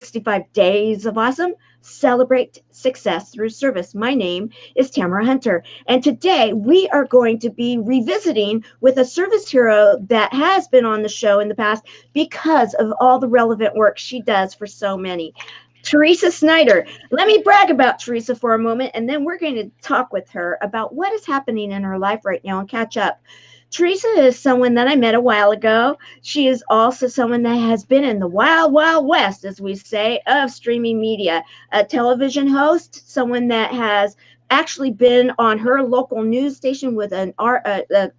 365 Days of Awesome. Celebrate success through service. My name is Tamara Hunter, and today we are going to be revisiting with a service hero that has been on the show in the past because of all the relevant work she does for so many. Teresa Snider. Let me brag about Teresa for a moment, and then we're going to talk with her about what is happening in her life right now and catch up. Teresa is someone that I met a while ago. She is also someone that has been in the wild, wild west, as we say, of streaming media. A television host, someone that has actually been on her local news station with an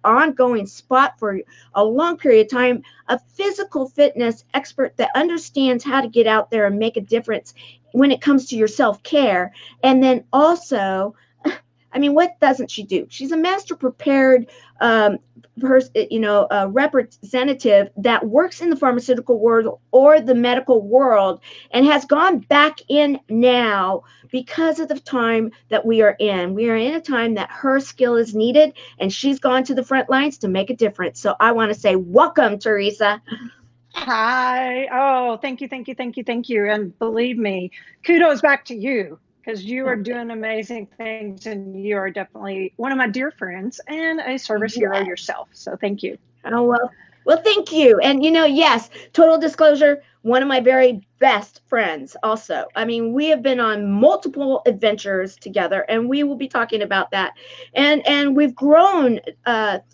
ongoing spot for a long period of time, a physical fitness expert that understands how to get out there and make a difference when it comes to your self-care. And then also, I mean, what doesn't she do? She's a master prepared representative that works in the pharmaceutical world or the medical world and has gone back in now because of the time that we are in. We are in a time that her skill is needed, and she's gone to the front lines to make a difference. So I want to say, welcome, Teresa. Hi. Oh, thank you, thank you, thank you, thank you. And believe me, kudos back to you because you are doing amazing things and you are definitely one of my dear friends and a service hero Yeah. yourself. So thank you. Oh, well, thank you. And yes, total disclosure, one of my very best friends also. I mean, we have been on multiple adventures together, and we will be talking about that. And we've grown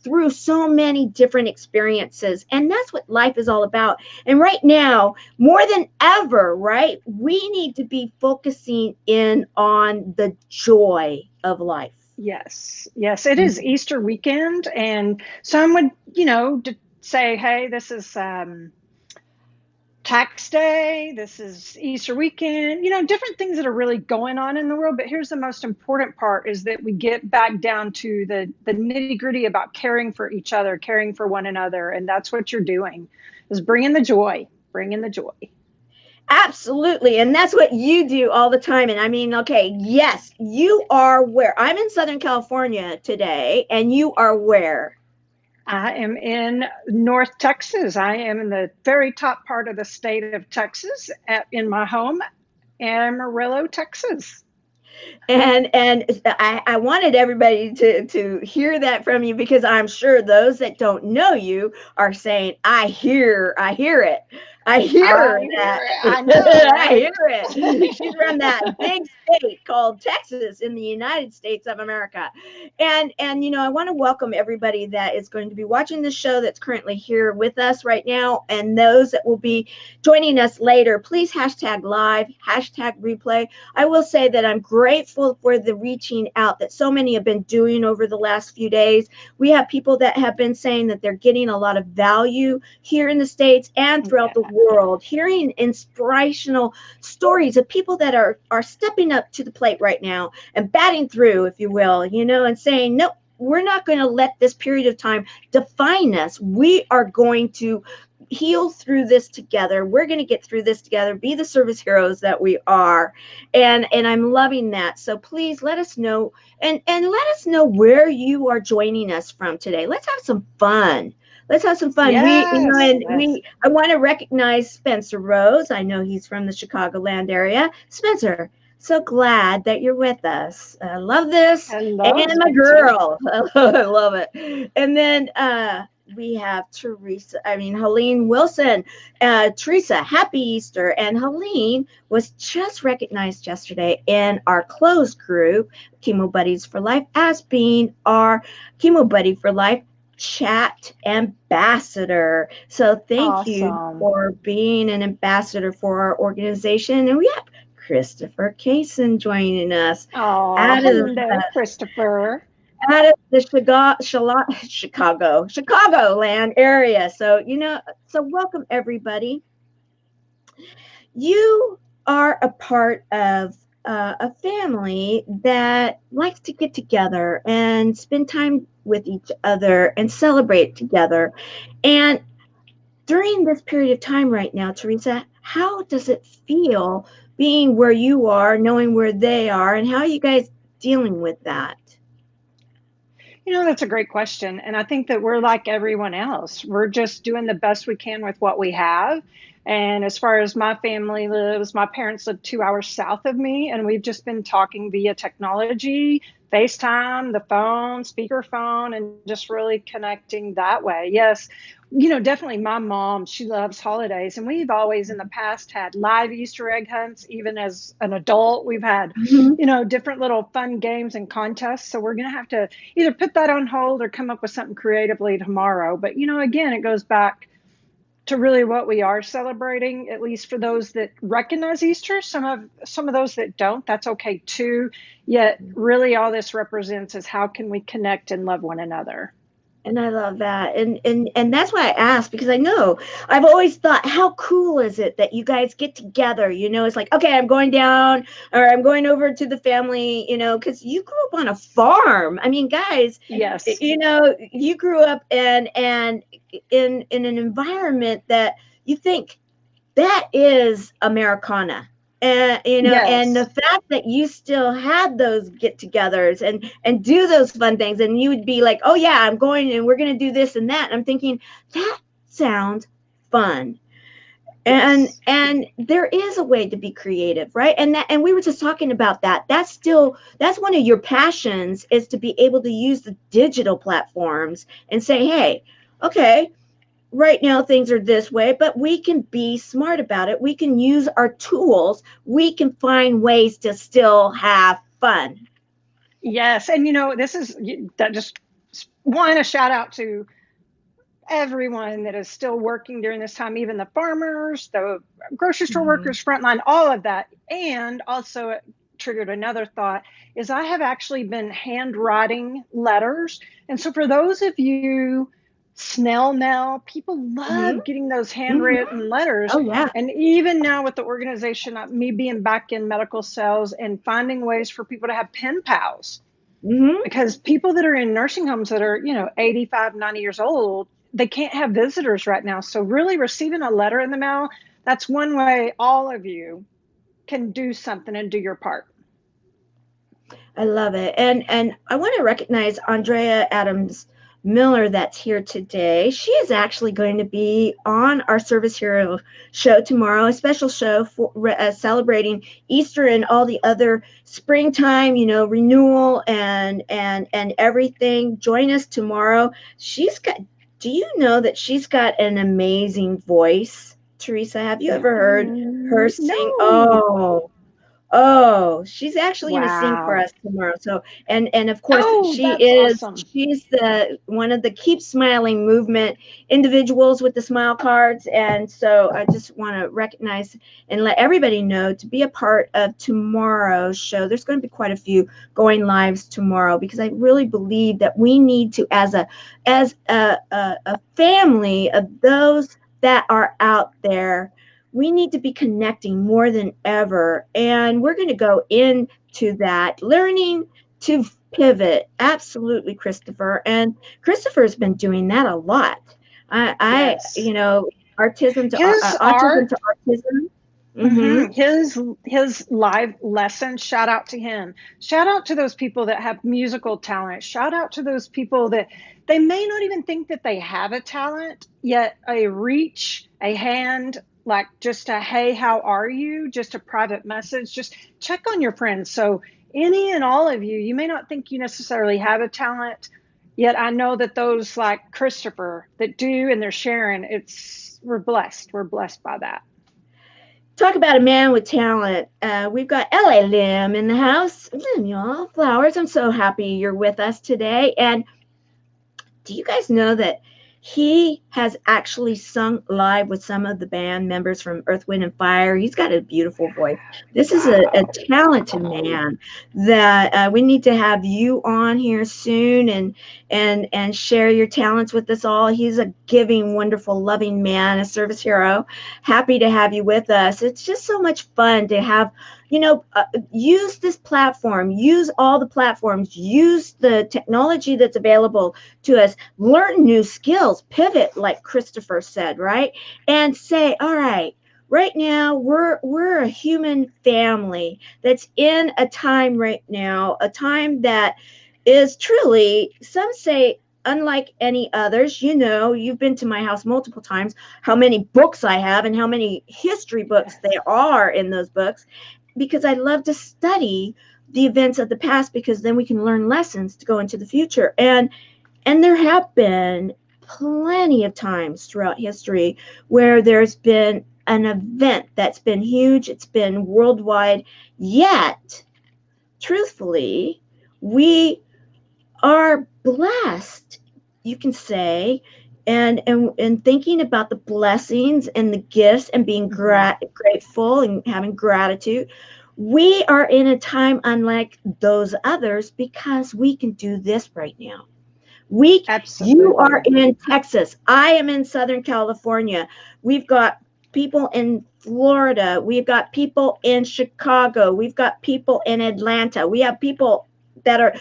through so many different experiences, and that's what life is all about. And right now, more than ever, right, we need to be focusing in on the joy of life. Yes, yes, it is Easter weekend. And some would, say, hey, this is tax day, this is Easter weekend, different things that are really going on in the world. But here's the most important part is that we get back down to the nitty gritty about caring for each other, caring for one another. And that's what you're doing is bringing the joy. Absolutely. And that's what you do all the time. And I mean, okay, yes, you are where? I'm in Southern California today, and you are where? I am in North Texas. I am in the very top part of the state of Texas in my home, Amarillo, Texas. And I wanted everybody to hear that from you, because I'm sure those that don't know you are saying, I hear it. I hear that. I know, I right? hear it. She's from that big state called Texas in the United States of America. And I want to welcome everybody that is going to be watching this show that's currently here with us right now, and those that will be joining us later. Please hashtag live, hashtag replay. I will say that I'm grateful for the reaching out that so many have been doing over the last few days. We have people that have been saying that they're getting a lot of value here in the States and throughout the world, hearing inspirational stories of people that are stepping up to the plate right now and batting through, if you will, and saying, nope, we're not going to let this period of time define us. We are going to heal through this together. We're going to get through this together, be the service heroes that we are. And I'm loving that. So please let us know, and let us know where you are joining us from today. Let's have some fun. Let's have some fun. Yes, yes. I want to recognize Spencer Rose. I know he's from the Chicagoland area. Spencer, so glad that you're with us. I love this. Hello, And my Spencer. girl. I love it. And then we have Helene Wilson. Teresa, happy Easter. And Helene was just recognized yesterday in our closed group, Chemo Buddies for Life, as being our Chemo Buddy for Life chat ambassador. So thank you Awesome. for being an ambassador for our organization. And we have Christopher Kaysen joining us Oh, out of hello, Christopher. the Chicagoland area. So so welcome everybody. You are a part of a family that likes to get together and spend time with each other and celebrate together. And during this period of time right now, Teresa, how does it feel being where you are, knowing where they are, and how are you guys dealing with that? That's a great question. And I think that we're like everyone else. We're just doing the best we can with what we have. And as far as my family lives, my parents live 2 hours south of me, and we've just been talking via technology, FaceTime, the phone, speakerphone, and just really connecting that way. Yes, definitely my mom, she loves holidays. And we've always in the past had live Easter egg hunts. Even as an adult, we've had, Mhm. different little fun games and contests. So we're going to have to either put that on hold or come up with something creatively tomorrow. But, again, it goes back to really what we are celebrating, at least for those that recognize Easter. Some of those that don't, that's okay too. Yet really all this represents is how can we connect and love one another. And I love that. And that's why I asked, because I know I've always thought, how cool is it that you guys get together? It's like, okay, I'm going down or I'm going over to the family, because you grew up on a farm. I mean, guys, Yes. You grew up in an environment that you think that is Americana. And and the Yes. fact that you still had those get-togethers and do those fun things, and you would be like, oh yeah, I'm going and we're going to do this and that, and I'm thinking that sounds fun. and Yes. and there is a way to be creative, right? And we were just talking about that. That's one of your passions, is to be able to use the digital platforms and say, hey, okay, right now things are this way, but we can be smart about it. We can use our tools. We can find ways to still have fun. Yes. And this is that just one, a shout out to everyone that is still working during this time, even the farmers, the grocery store Mhm. workers, frontline, all of that. And also it triggered another thought is I have actually been handwriting letters. And so for those of you snail mail, people Mhm. love getting those Mhm. handwritten letters. Oh yeah. And even now with the organization, me being back in medical sales and finding ways for people to have pen pals, Mhm. because people that are in nursing homes that are 85, 90 years old, they can't have visitors right now. So really receiving a letter in the mail, that's one way all of you can do something and do your part. I love it. And I want to recognize Andrea Adams Miller, that's here today. She is actually going to be on our Service Hero show tomorrow, a special show for celebrating Easter and all the other springtime, renewal and everything. Join us tomorrow. Do you know that she's got an amazing voice? Teresa, have you ever heard her sing? No. Oh, she's actually going to sing for Wow. us tomorrow. So, and of course, Oh, that's awesome. she's the one of the Keep Smiling movement individuals with the smile cards. And so I just want to recognize and let everybody know to be a part of tomorrow's show. There's going to be quite a few going lives tomorrow, because I really believe that we need to, as a family of those that are out there, we need to be connecting more than ever. And we're going to go into that, learning to pivot. Absolutely, Christopher. And Christopher's been doing that a lot. Yes. Autism to His autism art. to autism. Mm-hmm. His live lessons, shout out to him. Shout out to those people that have musical talent. Shout out to those people that they may not even think that they have a talent, yet a reach, a hand, like just a hey, how are you? Just a private message, just check on your friends. So any and all of you, you may not think you necessarily have a talent, yet I know that those like Christopher that do and they're sharing, we're blessed. We're blessed by that. Talk about a man with talent. We've got L.A. Lim in the house. Lim, y'all, flowers. I'm so happy you're with us today. And do you guys know that he has actually sung live with some of the band members from Earth, Wind, and Fire? He's got a beautiful voice. This is a Wow. talented man that we need to have you on here soon and share your talents with us all. He's a giving, wonderful, loving man, a service hero. Happy to have you with us. It's just so much fun to have, use this platform, use all the platforms, use the technology that's available to us, learn new skills, pivot, like Christopher said, right? And say, all right now we're a human family that's in a time right now, a time that is truly, some say, unlike any others. You know, you've been to my house multiple times, how many books I have and how many history books there are in those books, because I love to study the events of the past, because then we can learn lessons to go into the future. And there have been plenty of times throughout history where there's been an event that's been huge, it's been worldwide, yet truthfully, we are blessed, you can say, and thinking about the blessings and the gifts and being grateful and having gratitude. We are in a time unlike those others because we can do this right now. You are Absolutely. in Texas. I am in Southern California. We've got people in Florida. We've got people in Chicago. We've got people in Atlanta. We have people that are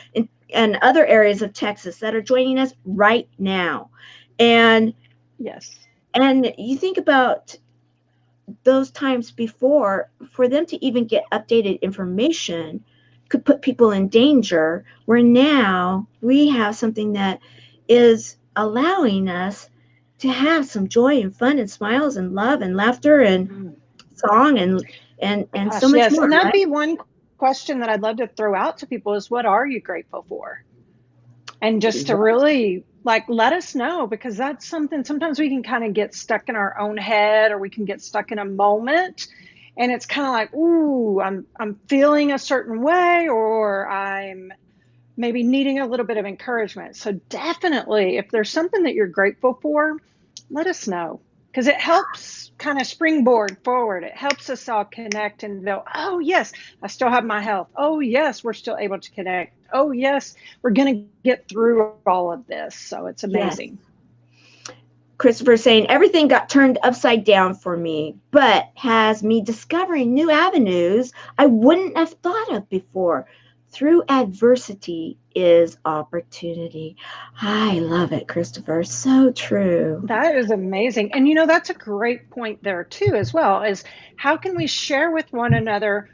in other areas of Texas that are joining us right now. And Yes. and you think about those times before, for them to even get updated information could put people in danger, where now we have something that is allowing us to have some joy and fun and smiles and love and laughter and song and so Gosh, much yes. more, And that'd right? be one question that I'd love to throw out to people is what are you grateful for? And just to really like let us know, because that's something sometimes we can kind of get stuck in our own head, or we can get stuck in a moment, and it's kind of like, ooh, I'm feeling a certain way, or I'm maybe needing a little bit of encouragement. So definitely, if there's something that you're grateful for, let us know, because it helps kind of springboard forward. It helps us all connect and go, oh, yes, I still have my health. Oh, yes, we're still able to connect. Oh, yes, we're going to get through all of this. So it's Yes. amazing. Christopher saying everything got turned upside down for me, but has me discovering new avenues I wouldn't have thought of before. Through adversity is opportunity. I love it, Christopher. So true. That is amazing. And that's a great point there too, as well, is how can we share with one another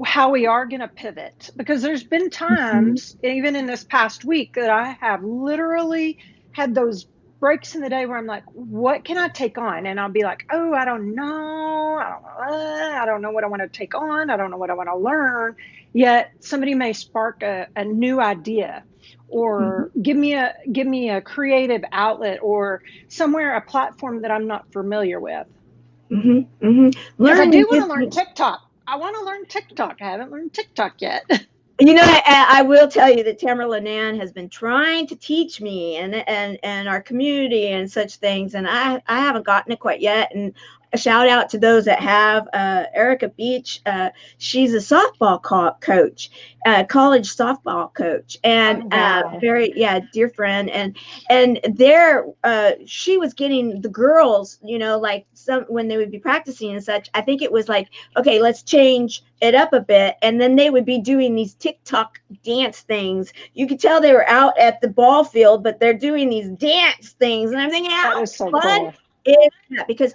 how we are going to pivot? Because there's been Mhm. times, even in this past week, that I have literally had those breaks in the day where I'm like, what can I take on? And I'll be like, oh, I don't know. I don't know what I want to take on. I don't know what I want to learn. Yet somebody may spark a new idea, Mhm. or give me a creative outlet, or somewhere, a platform that I'm not familiar with. Mhm. Mhm. Because I Learning do want new to learn things. TikTok. I want to learn TikTok. I haven't learned TikTok yet. You know, I will tell you that Tamara Lenan has been trying to teach me and our community and such things, and I haven't gotten it quite yet. And a shout out to those that have. Erica Beach, she's a softball coach, college softball coach, and Oh, wow. very, yeah, dear friend. And there, she was getting the girls, like some when they would be practicing and such. I think it was like, okay, let's change it up a bit, and then they would be doing these TikTok dance things. You could tell they were out at the ball field, but they're doing these dance things, and I'm thinking, That how is so fun cool. is that? Because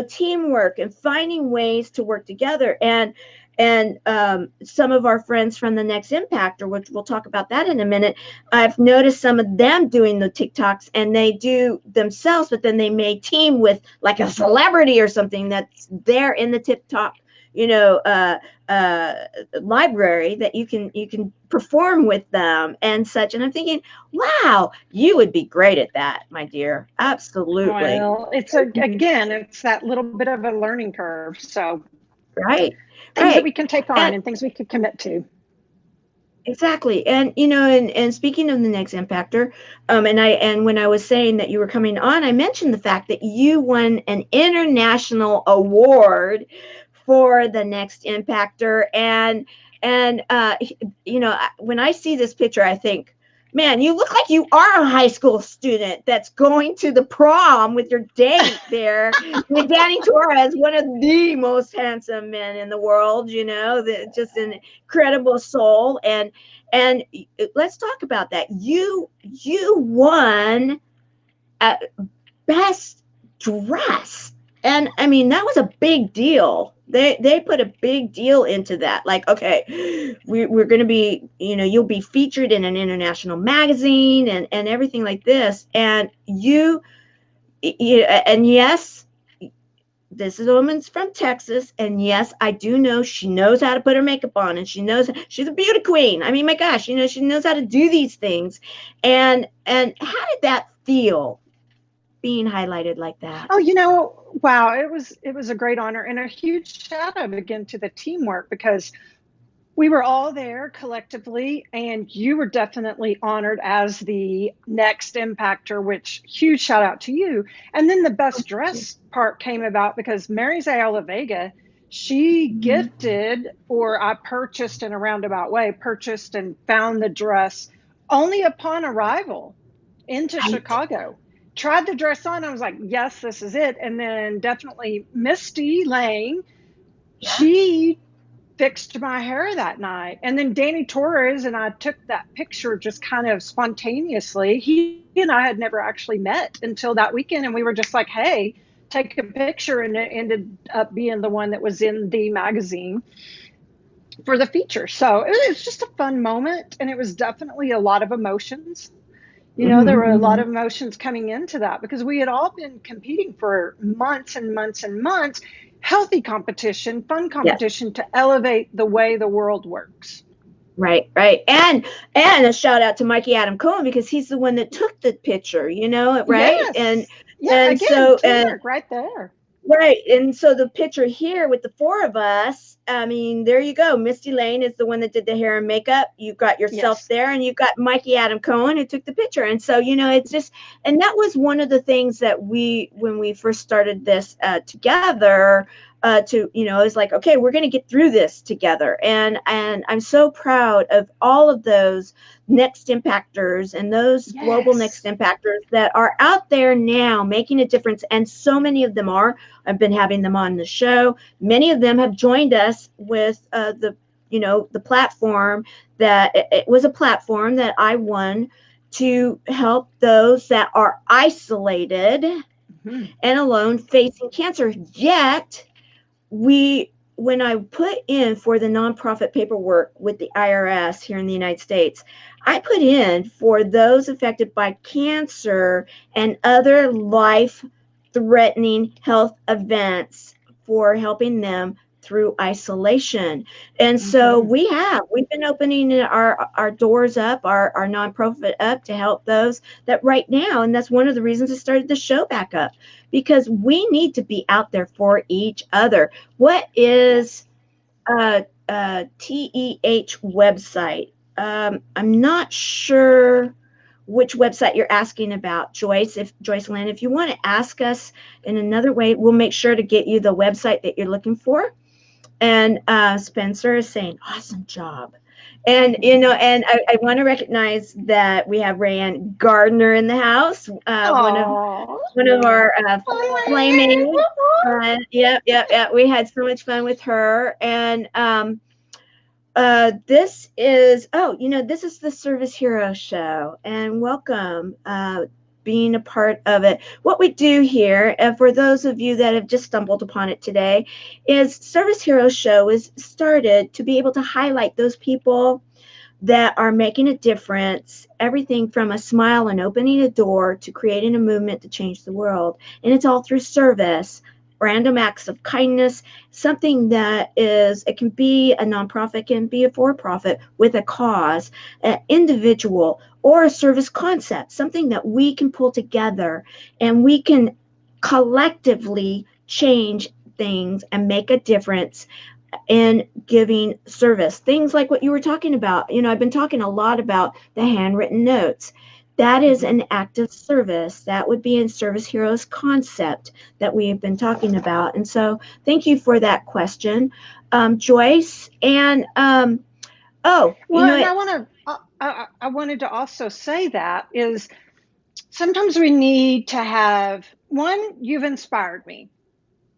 teamwork and finding ways to work together, and some of our friends from the Next Impactor, which we'll talk about that in a minute, I've noticed some of them doing the TikToks, and they do themselves, but then they may team with like a celebrity or something that's there in the TikTok, you know, uh, uh, library, that you can perform with them and such. And I'm thinking, wow, you would be great at that, my dear. Absolutely. Well, again, it's that little bit of a learning curve. So Right. things that Right. we can take on And and things we could commit to. exactly. And and speaking of the Next Impactor, and when I was saying that you were coming on, I mentioned the fact that you won an international award for the Next Impactor. And when I see this picture, I think, man, you look like you are a high school student that's going to the prom with your date there with Danny Torres, one of the most handsome men in the world, just an incredible soul. And let's talk about that. You won at best dressed, And I mean, that was a big deal. They put a big deal into that. Like, okay, we're going to be, you'll be featured in an international magazine and everything like this. And and yes, this is a woman's from Texas, and yes, I do know she knows how to put her makeup on, and she knows she's a beauty queen. I mean, my gosh, she knows how to do these things. And how did that feel being highlighted like that? Oh, wow, it was a great honor and a huge shout out again to the teamwork, because we were all there collectively, and you were definitely honored as the next impactor, which huge shout out to you. And then the best dress part came about because Mary's Ayala Vega, she gifted, or I purchased in a roundabout way, purchased and found the dress only upon arrival into Right. Chicago. Tried the dress on. I was like, yes, this is it. And then definitely Misty Lane, Yeah. she fixed my hair that night. And then Danny Torres and I took that picture just kind of spontaneously. He and I had never actually met until that weekend. And we were just like, hey, take a picture. And it ended up being the one that was in the magazine for the feature. So it was just a fun moment. And it was definitely a lot of emotions. There were a lot Mm-hmm. of emotions coming into that because we had all been competing for months and months and months, healthy competition, fun Yes. competition to elevate the way the world works. Right, right. And a shout out to Mikey Adam Cohen, because he's the one that took the picture, right? And Yes. Yeah. and Again, so and teamwork right there. right. And so the picture here with the four of us, I mean, there you go. Misty Lane is the one that did the hair and makeup. You've got yourself Yes. there, and you've got Mikey Adam Cohen who took the picture. And so, it's just, and that was one of the things that when we first started this together, it was like, okay, we're going to get through this together. And I'm so proud of all of those next impactors and those global next Yes. impactors that are out there now making a difference. And so many of them are. I've been having them on the show. Many of them have joined us with the platform that it was a platform that I won to help those that are isolated Mm-hmm. and alone facing cancer. Yet when I put in for the nonprofit paperwork with the IRS here in the United States, I put in for those affected by cancer and other life threatening health events for helping them through isolation. And so Mm-hmm. we've been opening our doors up, our nonprofit up to help those that right now. And that's one of the reasons I started the show back up, because we need to be out there for each other. What is Yes. TEH website? I'm not sure which website you're asking about, Joyce. If Joyce Lynn, if you want to ask us in another way, we'll make sure to get you the website that you're looking for. And Spencer is saying, awesome job. And I want to recognize that we have Rayanne Gardner in the house, Oh. one of our playmates. Yep, yep, yep. We had so much fun with her. And this is the Service Hero Show, and welcome being a part of it. What we do here, for those of you that have just stumbled upon it today, is Service Hero Show is started to be able to highlight those people that are making a difference, everything from a smile and opening a door to creating a movement to change the world. And it's all through service, random acts of kindness, something that it can be a nonprofit, can be a for-profit with a cause, an individual, or a service concept, something that we can pull together and we can collectively change things and make a difference in giving service. Things like what you were talking about. I've been talking a lot about the handwritten notes. That is Mm-hmm. an act of service. That would be in Service Heroes concept that we have been talking about. And so thank you for that question, Joyce. And Well, and I wanted to also say that is sometimes we need to have one, you've inspired me.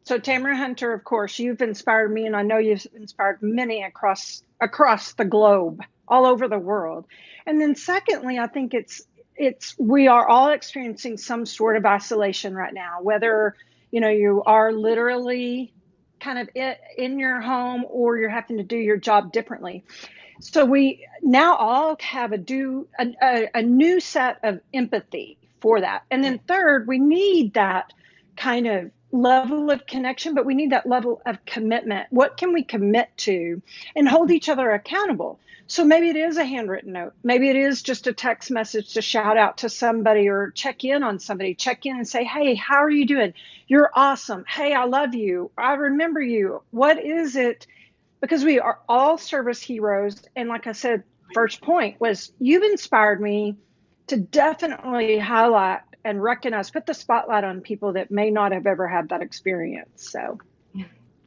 So Tamara Hunter, of course, you've inspired me, and I know you've inspired many across the globe, all over the world. And then secondly, I think it's we are all experiencing some sort of isolation right now, whether You are literally kind of in your home, or you're having to do your job differently. So we now all have a new set of empathy for that. And then third, we need that kind of level of connection, but we need that level of commitment. What can we commit to and hold each other accountable? So maybe it is a handwritten note. Maybe it is just a text message to shout out to somebody or check in on somebody, check in and say, hey, how are you doing? You're awesome. Hey, I love you. I remember you. What is it? Because we are all service heroes. And like I said, first point was you've inspired me to definitely highlight and recognize, put the spotlight on people that may not have ever had that experience. So.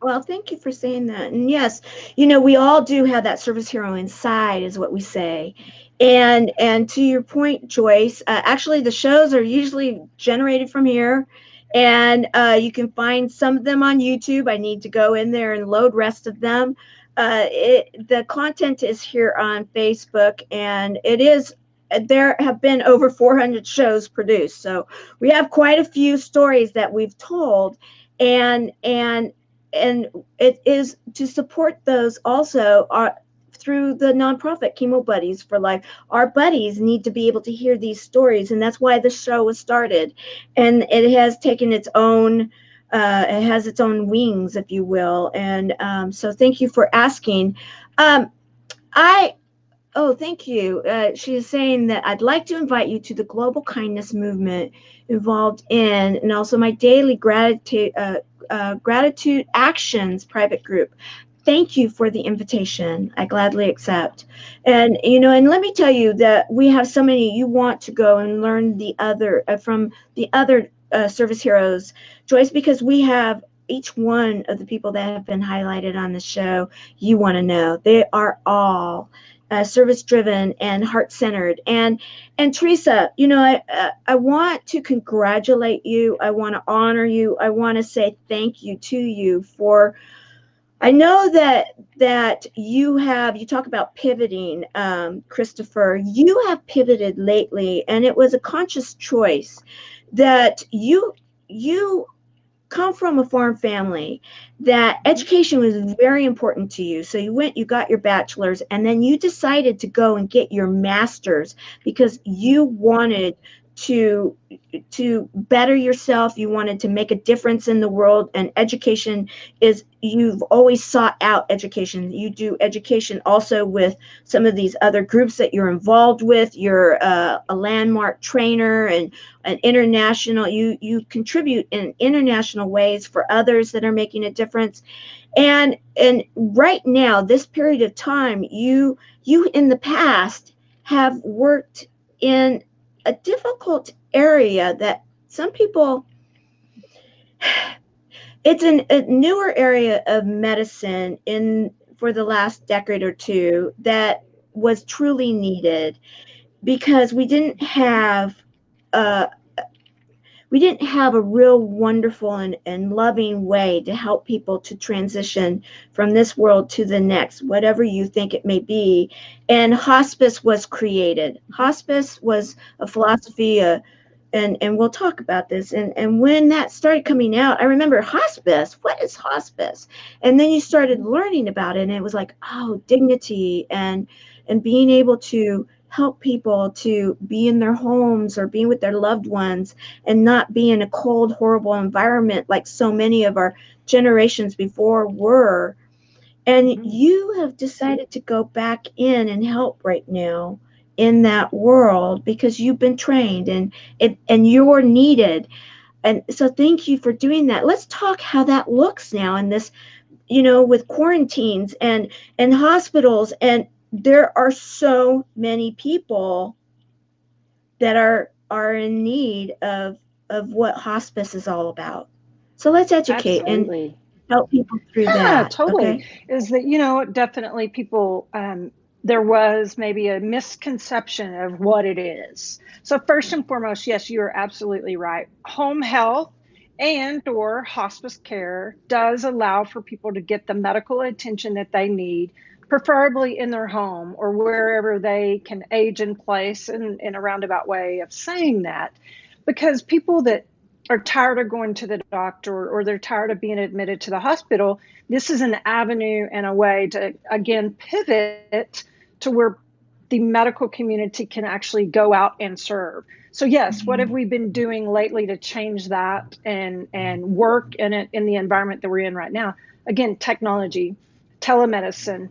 Well, thank you for saying that. And yes, we all do have that service hero inside, is what we say. And to your point, Joyce, actually the shows are usually generated from here, and you can find some of them on YouTube. I need to go in there and load rest of them. The content is here on Facebook, and there have been over 400 shows produced. So we have quite a few stories that we've told, and it is to support those also through the nonprofit Chemo Buddies for Life. Our buddies need to be able to hear these stories, and that's why the show was started. And it has taken its own it has its own wings, if you will. And so thank you for asking. I Oh, thank you. She is saying that I'd like to invite you to the global kindness movement involved in, and also my daily gratitude actions private group. Thank you for the invitation. I gladly accept. And and let me tell you that we have so many. You want to go and learn the other from the other service heroes, Joyce, because we have each one of the people that have been highlighted on the show. You want to know they are all service driven and heart centered. And Teresa, I want to congratulate you. I want to honor you. I want to say thank you to you for. I know that you talk about pivoting, Christopher. You have pivoted lately, and it was a conscious choice that you come from a farm family, that education was very important to you. So you got your bachelor's, and then you decided to go and get your master's because you wanted to better yourself. You wanted to make a difference in the world, and education you've always sought out education. You do education also with some of these other groups that you're involved with. You're a landmark trainer and an international, you contribute in international ways for others that are making a difference. And right now, this period of time, you in the past have worked in a difficult area that some people, it's a newer area of medicine for the last decade or two that was truly needed, because we didn't have a real wonderful and loving way to help people to transition from this world to the next, whatever you think it may be. And hospice was created. Hospice was a philosophy, and we'll talk about this. And when that started coming out, I remember hospice. What is hospice? And then you started learning about it, and it was like, oh, dignity and being able to help people to be in their homes or being with their loved ones and not be in a cold, horrible environment like so many of our generations before were. And you have decided to go back in and help right now in that world because you've been trained and you're needed. And so thank you for doing that. Let's talk how that looks now in this, with quarantines and hospitals. And there are so many people that are in need of what hospice is all about. So let's educate and Absolutely. help people through Yeah, that. totally. Okay. Is that, definitely people, there was maybe a misconception of what it is. So first and foremost, yes, you're absolutely right. Home health and or hospice care does allow for people to get the medical attention that they need, preferably in their home or wherever they can age in place, in a roundabout way of saying that. Because people that are tired of going to the doctor, or they're tired of being admitted to the hospital, this is an avenue and a way to, again, pivot to where the medical community can actually go out and serve. So yes, what have we been doing lately to change that and work in it in the environment that we're in right now? Again, technology, telemedicine,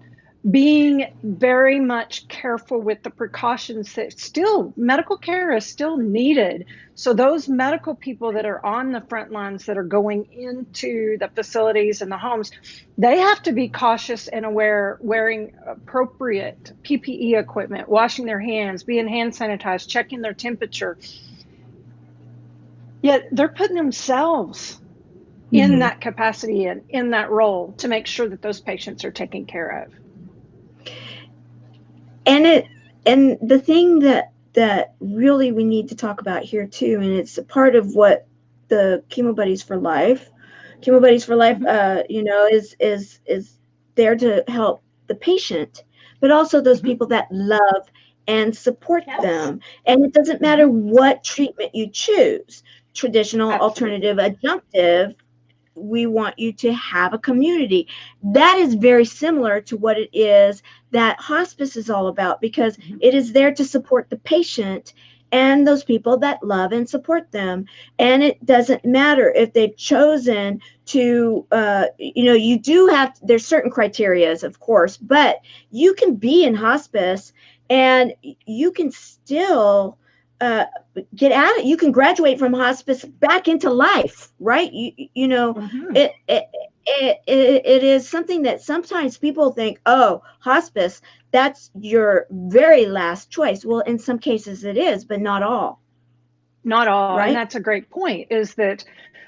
being very much careful with the precautions that still medical care is still needed. So those medical people that are on the front lines that are going into the facilities and the homes, they have to be cautious and aware, wearing appropriate PPE equipment, washing their hands, being hand sanitized, checking their temperature. Yet they're putting themselves in that capacity and in that role to make sure that those patients are taken care of. And the thing that really we need to talk about here too, and it's a part of what the Chemo Buddies for Life, you know, is there to help the patient, but also those people that love and support them. And it doesn't matter what treatment you choose, traditional, alternative, adjunctive. We want you to have a community. That is very similar to what it is that hospice is all about, because it is there to support the patient and those people that love and support them. And it doesn't matter if they've chosen to, you know, you do have, there's certain criterias, of course, but you can be in hospice and you can still get out of it. You can graduate from hospice back into life, right? You know, it is something that sometimes people think, oh, hospice, that's your very last choice. Well, in some cases it is, but not all. Not all. Right? And that's a great point, is that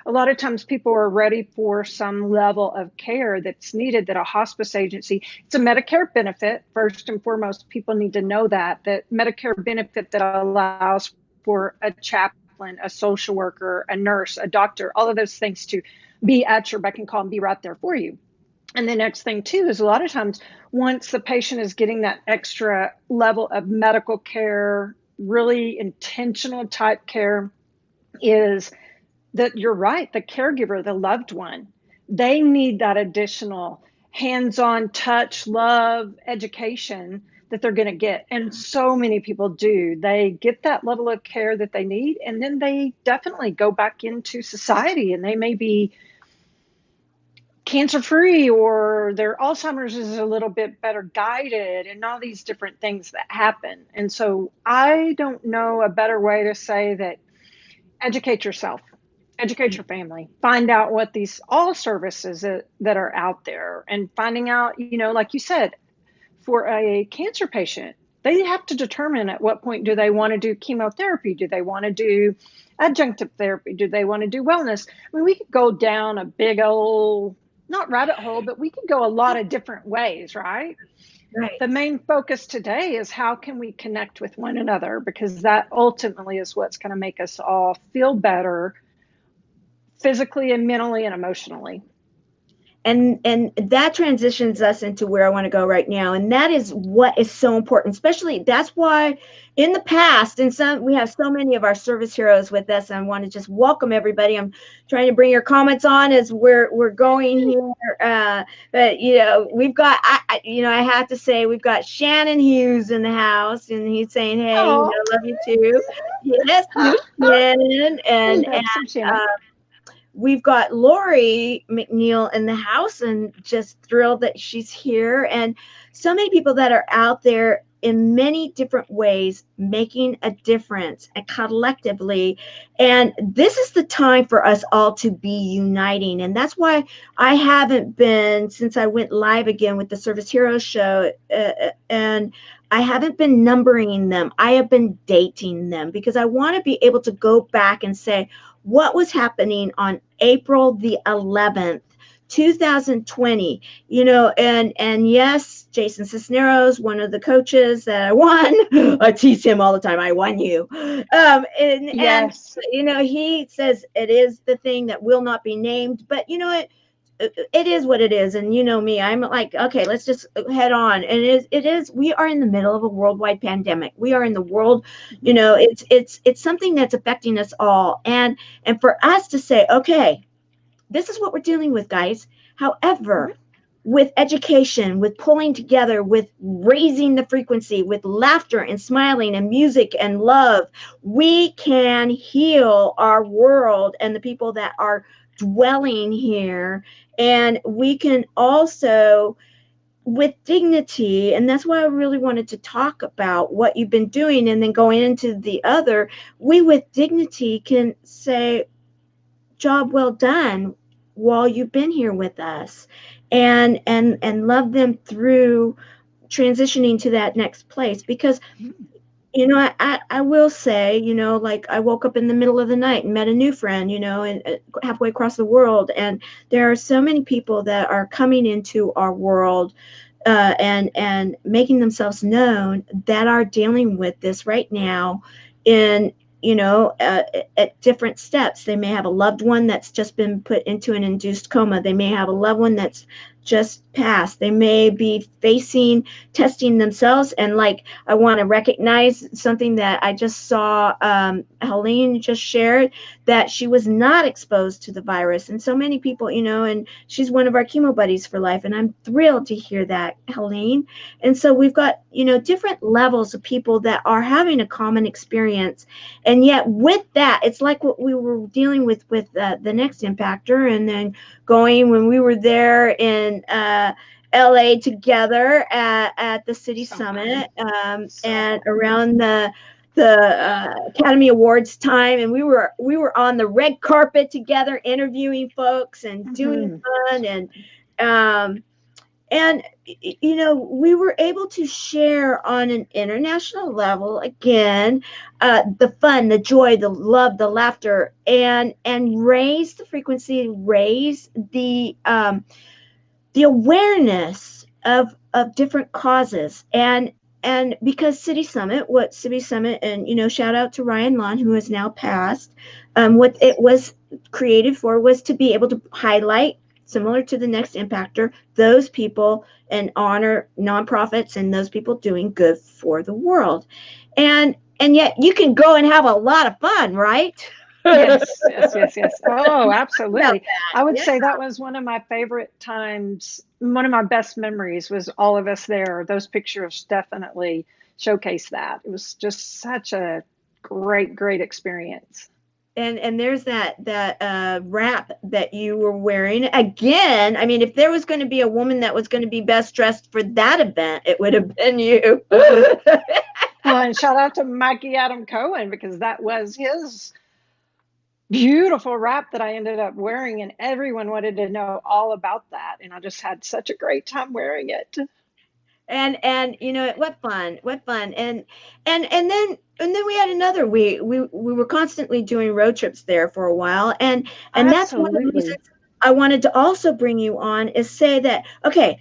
a lot of times people are ready for some level of care that's needed, that a hospice agency, it's a Medicare benefit. First and foremost, people need to know that Medicare benefit that allows for a chaplain, a social worker, a nurse, a doctor, all of those things to be at your beck and call and be right there for you. And the next thing too is a lot of times once the patient is getting that extra level of medical care, really intentional type care, is that you're right, the caregiver, the loved one, they need that additional hands-on touch, love, education that they're going to get. And so many people do. They get that level of care that they need, and then they definitely go back into society, and they may be cancer-free, or their Alzheimer's is a little bit better guided, and all these different things that happen. And so I don't know a better way to say that. Educate yourself, educate your family, find out what these all services that are out there, and finding out, you know, like you said, for a cancer patient, they have to determine at what point do they want to do chemotherapy? Do they want to do adjunctive therapy? Do they want to do wellness? I mean, we could go down a big old, not rabbit hole, but we could go a lot of different ways, right? Right. The main focus today is how can we connect with one another, because that ultimately is what's going to make us all feel better physically and mentally and emotionally. And that transitions us into where I want to go right now. And that is what is so important, especially that's why in the past, and we have so many of our service heroes with us. I want to just welcome everybody. I'm trying to bring your comments on as we're going here. But you know, we've got, I have to say, we've got Shannon Hughes in the house, and he's saying, hey, love you too. Yes, Shannon. And we've got Lori McNeil in the house, and just thrilled that she's here. And so many people that are out there in many different ways making a difference and collectively. And this is the time for us all to be uniting. And that's why I haven't been, since I went live again with the Service Heroes show, and I haven't been numbering them. I have been dating them, because I want to be able to go back and say, what was happening on April the 11th, 2020, you know, and yes, Jason Cisneros, one of the coaches that I won, I tease him all the time, I won you. And, you know, he says it is the thing that will not be named, but you know what? it is what it is. And you know me, I'm like, okay, let's just head on. And it is, we are in the middle of a worldwide pandemic. We are in the world, Mhm. it's something that's affecting us all. And for us to say, okay, this is what we're dealing with, guys. Mhm. However, with education, with pulling together, with raising the frequency, with laughter and smiling and music and love, we can heal our world and the people that are dwelling here. And we can also, with dignity, and that's why I really wanted to talk about what you've been doing, and then going into the other, we with dignity can say, job well done while you've been here with us, and love them through transitioning to that next place. Because I will say, like, I woke up in the middle of the night and met a new friend, and halfway across the world. And there are so many people that are coming into our world, and making themselves known, that are dealing with this right now in, at different steps. They may have a loved one that's just been put into an induced coma. They may have a loved one that's just passed. They may be facing testing themselves. And like, I want to recognize something that I just saw, Helene just shared, that she was not exposed to the virus. And so many people, and she's one of our chemo buddies for life. And I'm thrilled to hear that, Helene. And so we've got, different levels of people that are having a common experience. And yet with that, it's like what we were dealing with the next impactor, and then going when we were there in LA together at the city So fun. summit, So and fun. around the Academy Awards time, and we were on the red carpet together, interviewing folks and doing Mhm. fun. Um, and we were able to share on an international level again, the fun, the joy, the love, the laughter, and raise the frequency, raise the awareness of different causes. And because City Summit, and shout out to Ryan Lawn, who has now passed. What it was created for was to be able to highlight, similar to the next impactor, those people, and honor nonprofits and those people doing good for the world. And yet you can go and have a lot of fun, right? About Yes, yes, yes, yes. Oh, absolutely. that. I would Yeah. say that was one of my favorite times. One of my best memories was all of us there. Those pictures definitely showcase that. It was just such a great, great experience. And there's that wrap that you were wearing again. I mean, if there was going to be a woman that was going to be best dressed for that event, it would have been you. Well, and shout out to Mikey Adam Cohen because that was his beautiful wrap that I ended up wearing, and everyone wanted to know all about that. And I just had such a great time wearing it. And what fun. And then we had another, we were constantly doing road trips there for a while. And that's one of the reasons Absolutely. I wanted to also bring you on, is say that, okay,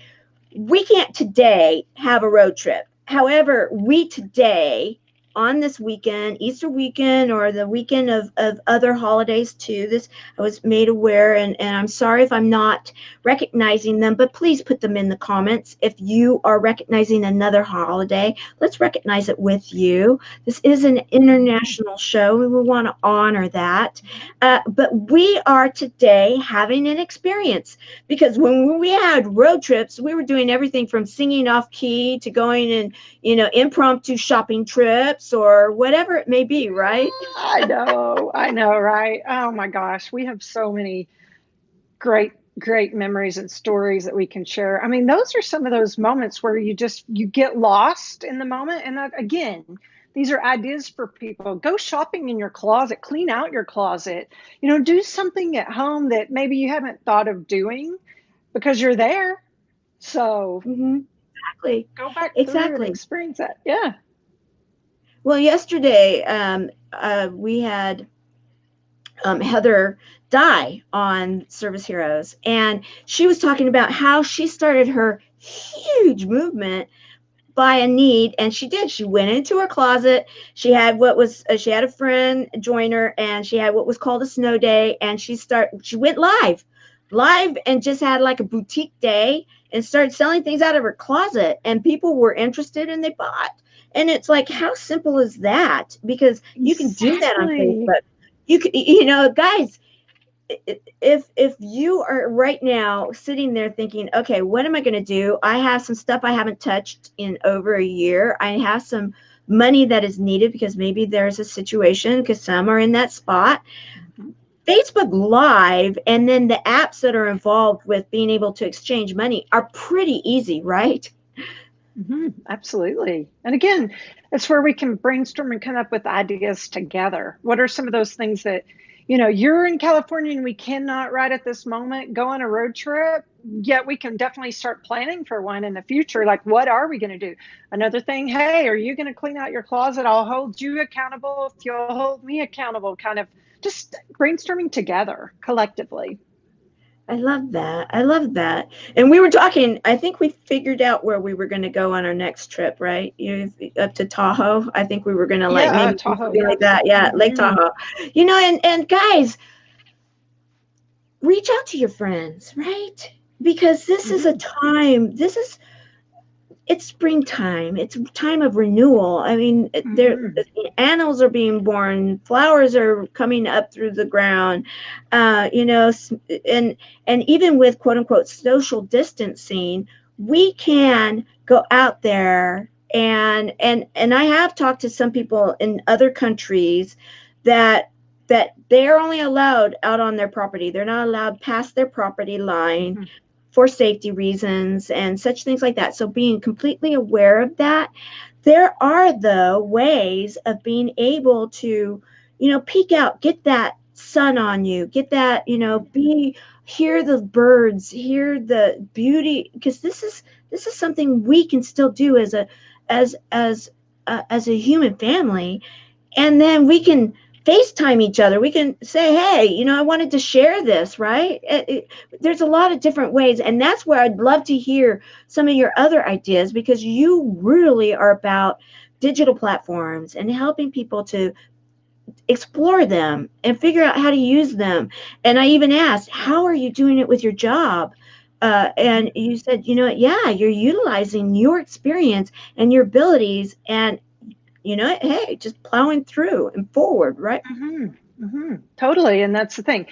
we can't today have a road trip. However, we today, on this weekend, Easter weekend, or the weekend of other holidays too, this, I was made aware, and I'm sorry if I'm not recognizing them, but please put them in the comments. If you are recognizing another holiday, let's recognize it with you. This is an Mhm. international show. We want to honor that. But we are today having an experience, because when we had road trips, we were doing everything from singing off key to going and, impromptu shopping trips, or whatever it may be, right? I know, right? Oh my gosh, we have so many great, great memories and stories that we can share. I mean, those are some of those moments where you get lost in the moment. And that, again, these are ideas for people. Go shopping in your closet, clean out your closet, do something at home that maybe you haven't thought of doing because you're there. So Mm-hmm. Exactly. go back through and Exactly. experience that. Yeah. Well, yesterday, we had, Heather die on Service Heroes, and she was talking about how she started her huge movement by a need. And she went into her closet. She had a friend join her, and she had what was called a snow day, and she went live live and just had like a boutique day and started selling things out of her closet, and people were interested and they bought. And it's like, how simple is that? Because you can do that on Exactly. Facebook. You can, you know, guys, if you are right now sitting there thinking, okay, what am I going to do? I have some stuff I haven't touched in over a year. I have some money that is needed because maybe there's a situation, because some are in that spot. Mhm. Facebook Live and then the apps that are involved with being able to exchange money are pretty easy, right? Absolutely. And again, it's where we can brainstorm and come up with ideas together. What are some of those things that, you're in California and we cannot right at this moment go on a road trip, yet we can definitely start planning for one in the future. Like, what are we going to do? Another thing, hey, are you going to clean out your closet? I'll hold you accountable if you'll hold me accountable, kind of just brainstorming together collectively. I love that. I love that. And we were talking, I think we figured out where we were going to go on our next trip, right? You up to Tahoe. I think we were going to like Yeah, maybe do Tahoe. something like Yep. that. Yeah, Lake Hmm. Tahoe. You know, and guys, reach out to your friends, right? Because this is a Hmm. time, it's springtime. It's time of renewal. I mean, there Hmm. animals are being born, flowers are coming up through the ground, you know, and even with quote unquote social distancing, we can go out there and I have talked to some people in other countries that they're only allowed out on their property. They're not allowed past their property line Hmm. for safety reasons and such things like that. So being completely aware of that, there are though ways of being able to, you know, peek out, get that sun on you, get that, you know, be hear the birds, hear the beauty, because this is something we can still do as a as a human family, and then we can FaceTime each other. We can say, hey, you know, I wanted to share this, right? There's a lot of different ways. And that's where I'd love to hear some of your other ideas, because you really are about digital platforms and helping people to explore them and figure out how to use them. And I even asked, how are you doing it with your job? And Hmm. you said, you know, yeah, you're utilizing your experience and your abilities, and you know, hey, just plowing through and forward, right? Hmm. Totally. And that's the thing.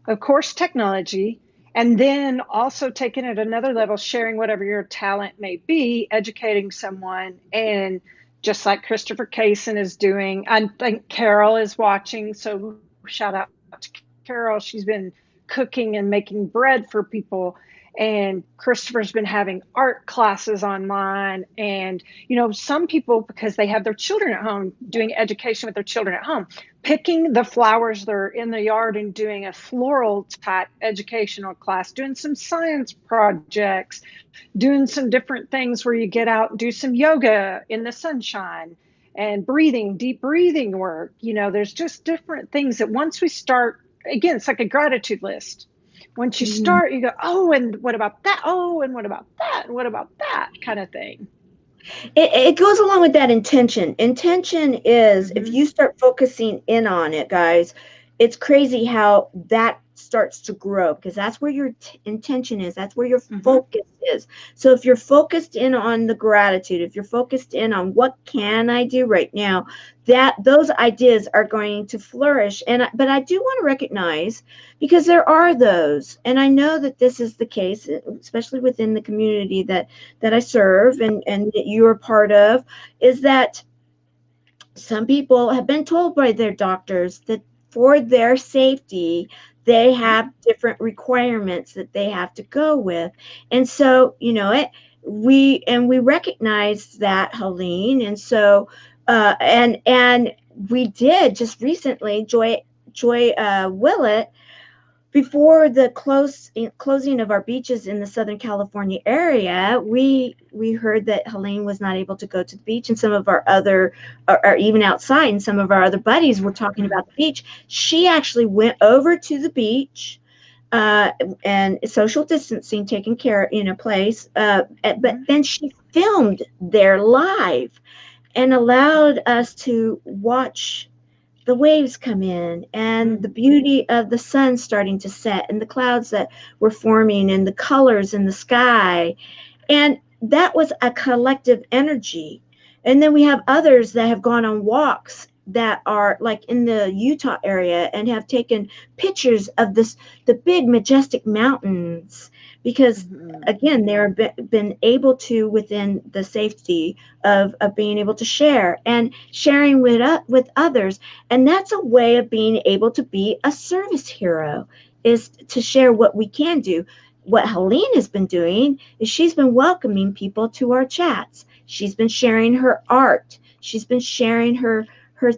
Of course, technology, and then also taking it another level, sharing whatever your talent may be, educating someone. And just like Christopher Kaysen is doing, I think Carol is watching. So shout out to Carol. She's been cooking and making bread for people. And Christopher's been having art classes online. And, some people, because they have their children at home, doing education with their children at home, picking the flowers that are in the yard and doing a floral type educational class, doing some science projects, doing some different things where you get out and do some yoga in the sunshine and breathing, deep breathing work. There's just different things that once we start, again, it's like a gratitude list. Once you Mhm. start, you go, oh, and what about that? Oh, and what about that? And what about that kind of thing? It goes along with that intention. Intention is, if Mm-hmm. you start focusing in on it, guys, it's crazy how that starts to grow, because that's where your intention is. That's where your Mm-hmm. focus is. So if you're focused in on the gratitude, if you're focused in on what can I do right now, that those ideas are going to flourish. And but I do want to recognize, because there are those, and I know that this is the case, especially within the community that I serve and that you're a part of, is that some people have been told by their doctors that for their safety, they have different requirements that they have to go with. And so, you know, we recognize that, Helene. And so and we did just recently, Joy Willett, before the closing of our beaches in the Southern California area, we heard that Helene was not able to go to the beach, and some of our other, or even outside, and some of our other buddies were talking Mm-hmm. about the beach. She actually went over to the beach, uh, and social distancing taken care, place. But Mm-hmm. then she filmed there live and allowed us to watch the waves come in and the beauty of the sun starting to set and the clouds that were forming and the colors in the sky. And that was a collective energy. And then we have others that have gone on walks that are like in the Utah area and have taken pictures of the big majestic mountains, because again, they're been able to, within the safety of being able to share and sharing with others. And that's a way of being able to be a service hero, is to share what we can do. What Helene has been doing is she's been welcoming people to our chats. She's been sharing her art. She's been sharing her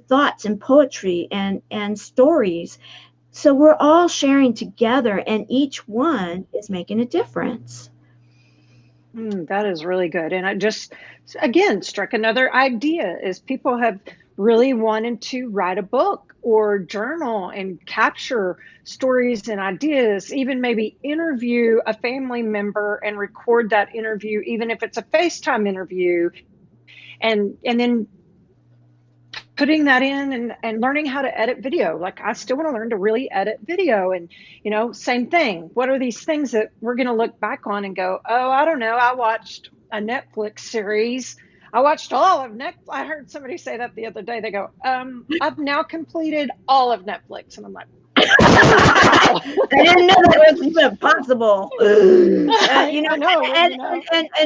thoughts and poetry and stories. So we're all sharing together, and each one is making a difference. That is really good. And I just, again, struck another idea is people have really wanted to write a book or journal and capture stories and ideas, even maybe interview a family member and record that interview, even if it's a FaceTime interview, and then putting that in and learning how to edit video. Like, I still want to learn to really edit video. And, same thing. What are these things that we're going to look back on and go, oh, I don't know, I watched a Netflix series. I watched all of Netflix. I heard somebody say that the other day. They go, I've now completed all of Netflix. And I'm like, I didn't know that was even possible. And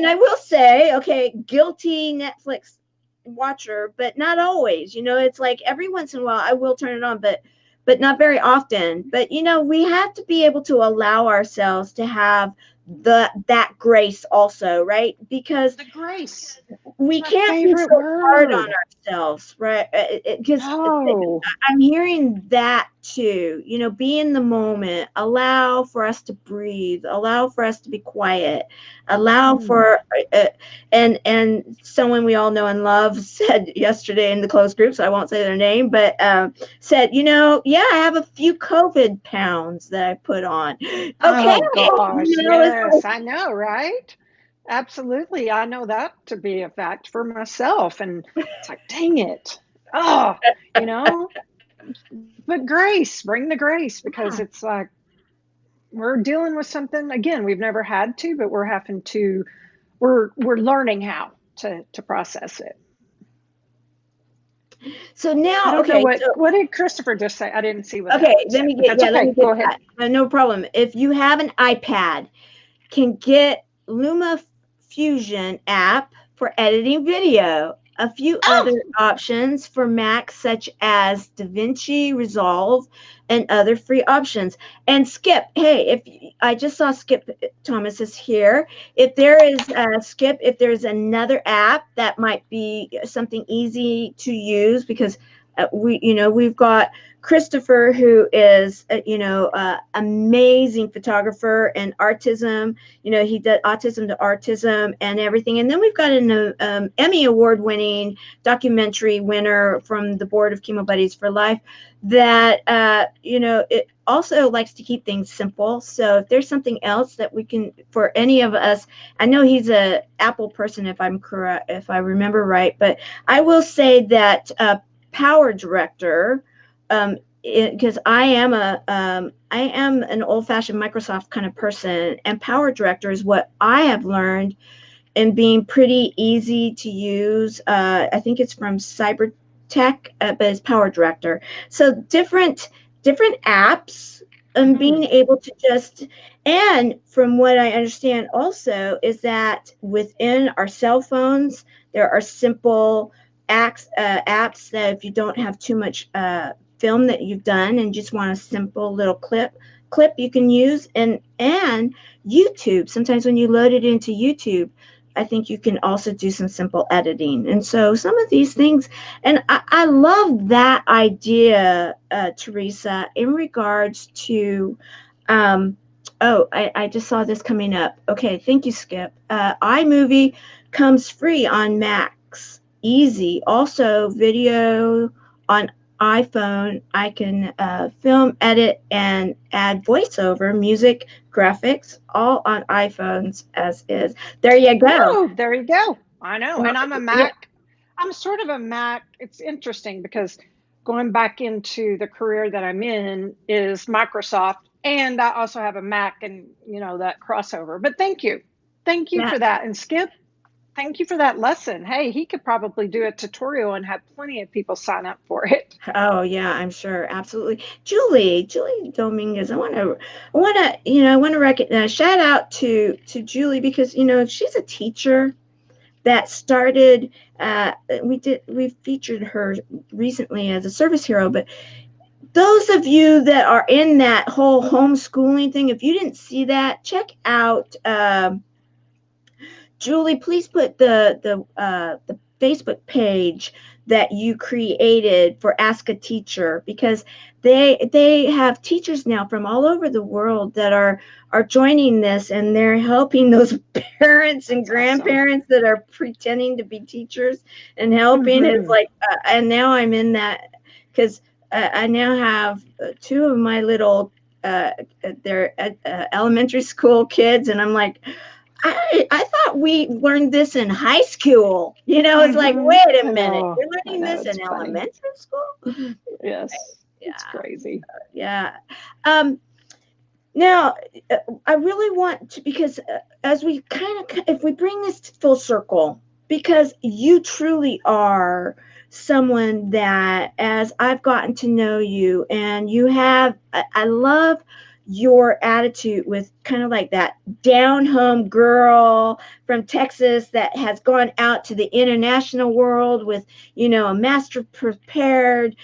I will say, okay, guilty Netflix watcher, but not always. It's like every once in a while I will turn it on, but not very often. But we have to be able to allow ourselves to have that grace also, right? Because the grace, we can't be so hard on ourselves, right? Because I'm hearing that too. Be in the moment, allow for us to breathe, allow for us to be quiet, allow for and someone we all know and love said yesterday in the closed group, so I won't say their name, but said, I have a few COVID pounds that I put on. Okay. Oh gosh, yes, I know, right? Absolutely. I know that to be a fact for myself. And it's like, dang it. Oh, but grace, bring the grace, because it's like we're dealing with something, again, we've never had to, but we're learning how to process it. So now, I don't know what did Christopher just say? I didn't see what. Okay, let me get Go ahead. No problem. If you have an iPad, can get LumaFusion app for editing video. A few other options for Mac, such as DaVinci Resolve and other free options. And Skip, hey, I just saw Skip Thomas is here. If there is Skip, if there's another app that might be something easy to use, because we've got Christopher, who is amazing photographer and artism. He did autism to artism and everything. And then we've got an Emmy award-winning documentary winner from the board of Chemo Buddies for Life that it also likes to keep things simple. So if there's something else that we can, for any of us, I know he's a Apple person, if I'm correct, if I remember right, but I will say that Power Director, because I am an old-fashioned Microsoft kind of person, and Power Director is what I have learned in being pretty easy to use. I think it's from Cybertech, but it's Power Director. So different apps, and being able to just, and from what I understand also is that within our cell phones there are simple apps that if you don't have too much film that you've done and just want a simple little clip you can use, and YouTube. Sometimes when you load it into YouTube, I think you can also do some simple editing. And so some of these things, and I love that idea, Teresa, in regards to I just saw this coming up. Okay, thank you, Skip. iMovie comes free on Macs. Easy. Also, video on iPhone. I can film, edit, and add voiceover, music, graphics, all on iPhones as is. There you go. Oh, there you go. I know. And I'm a Mac. I'm sort of a Mac. It's interesting because going back into the career that I'm in is Microsoft. And I also have a Mac and, that crossover. But thank you. Thank you Yeah. for that. And Skip, thank you for that lesson. Hey, he could probably do a tutorial and have plenty of people sign up for it. Oh yeah, I'm sure. Absolutely. Julie Dominguez. I want to recognize, shout out to Julie, because, she's a teacher that started, we featured her recently as a service hero, but those of you that are in that whole homeschooling thing, if you didn't see that, check out, Julie, please put the Facebook page that you created for Ask a Teacher, because they have teachers now from all over the world that are joining this, and they're helping those parents and That's awesome. grandparents that are pretending to be teachers and helping. It's Mm-hmm. like, and now I'm in that, because I now have two of my little they're elementary school kids, and I'm like, I thought we learned this in high school. It's like, Mm-hmm. wait a I minute, know. you're I learning know. this It's in funny. elementary school? Yes. It's Yeah, crazy. yeah. Um, Now, I really want to, because as we if we bring this to full circle, because you truly are someone that, as I've gotten to know you, and I love your attitude with kind of like that down home girl from Texas that has gone out to the international world with, a master prepared,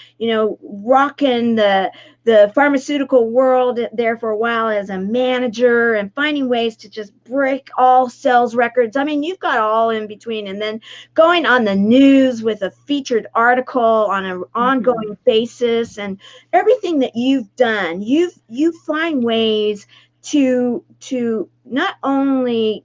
rocking the pharmaceutical world there for a while as a manager, and finding ways to just break all sales records. I mean, you've got all in between, and then going on the news with a featured article on an Mm-hmm. ongoing basis, and everything that you've done, you find ways to not only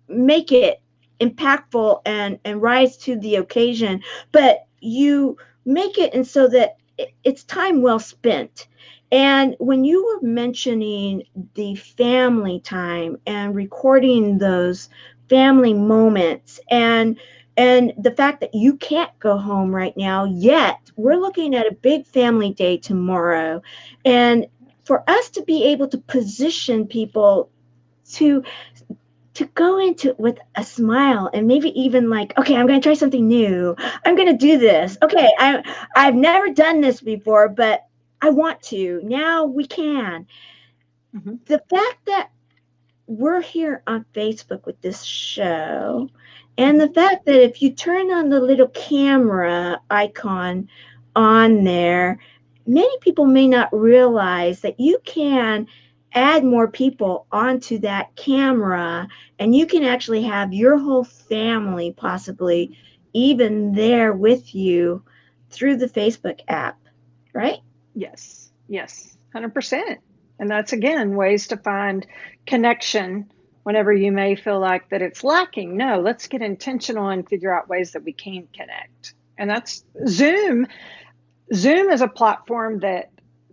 make it impactful and rise to the occasion, but you make it and so that it's time well spent. And when you were mentioning the family time and recording those family moments, and the fact that you can't go home right now, yet we're looking at a big family day tomorrow, and for us to be able to position people to go into it with a smile, and maybe even like, okay, I'm going to try something new. I'm going to do this. Okay, I've never done this before, but I want to. Now we can. Mm-hmm. The fact that we're here on Facebook with this show, and the fact that if you turn on the little camera icon on there, many people may not realize that you can add more people onto that camera, and you can actually have your whole family possibly even there with you through the Facebook app, right? Yes, yes, 100%. And that's again ways to find connection whenever you may feel like that it's lacking. No, let's get intentional and figure out ways that we can connect. And that's Zoom. Zoom is a platform that,